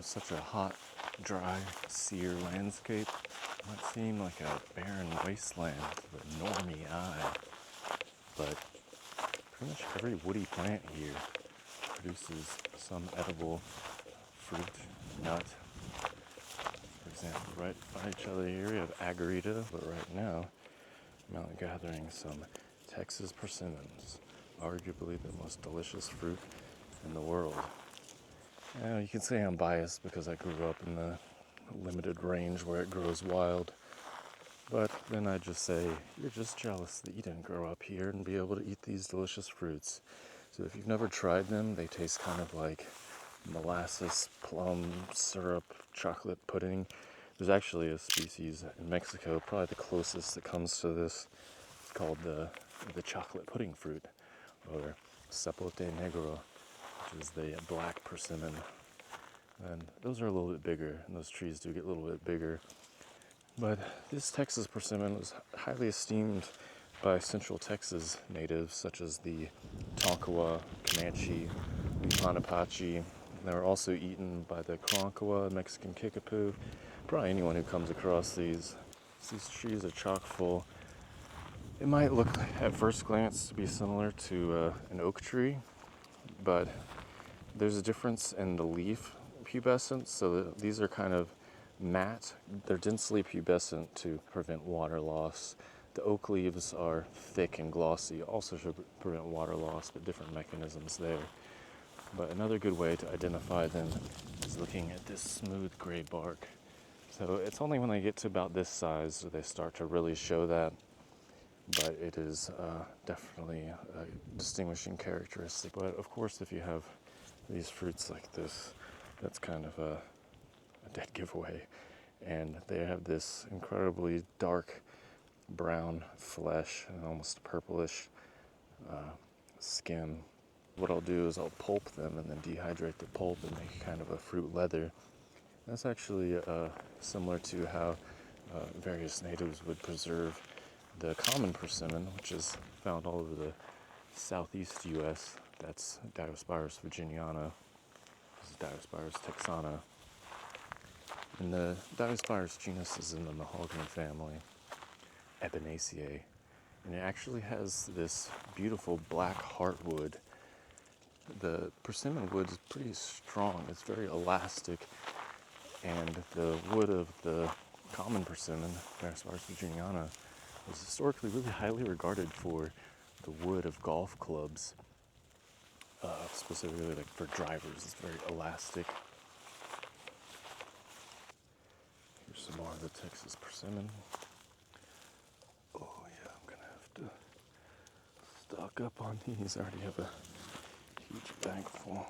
such a hot, dry, sere landscape might seem like a barren wasteland to the normie eye, but pretty much every woody plant here produces some edible fruit, nut. For example, right by each other here we have agarita, but right now I'm out gathering some Texas persimmons, arguably the most delicious fruit in the world. Now, you can say I'm biased because I grew up in the limited range where it grows wild, but then I just say, you're just jealous that you didn't grow up here and be able to eat these delicious fruits. So if you've never tried them, they taste kind of like molasses, plum, syrup, chocolate pudding. There's actually a species in Mexico, probably the closest that comes to this. It's called the chocolate pudding fruit, or sapote negro, which is the black persimmon. And those are a little bit bigger, and those trees do get a little bit bigger. But this Texas persimmon was highly esteemed by Central Texas natives, such as the Tonkawa, Comanche, Apache. They were also eaten by the Karankawa, Mexican Kickapoo. Probably anyone who comes across these. These trees are chock full. It might look at first glance to be similar to an oak tree, but there's a difference in the leaf pubescence. So these are kind of matte. They're densely pubescent to prevent water loss. The oak leaves are thick and glossy, also should prevent water loss, but different mechanisms there. But another good way to identify them is looking at this smooth gray bark. So it's only when they get to about this size do they start to really show that, but it is definitely a distinguishing characteristic. But of course, if you have these fruits like this, that's kind of a dead giveaway. And they have this incredibly dark brown flesh and almost purplish skin. What I'll do is I'll pulp them and then dehydrate the pulp and make kind of a fruit leather. That's actually similar to how various natives would preserve the common persimmon, which is found all over the southeast U.S. That's Diospyros virginiana. This is Diospyros texana. And the Diospyros genus is in the mahogany family, Ebonaceae. And it actually has this beautiful black heartwood. The persimmon wood is pretty strong. It's very elastic. And the wood of the common persimmon, Diospyros virginiana, was historically really highly regarded for the wood of golf clubs, specifically like for drivers. It's very elastic. Here's some more of the Texas persimmon. Oh yeah, I'm gonna have to stock up on these. I already have a huge bag full.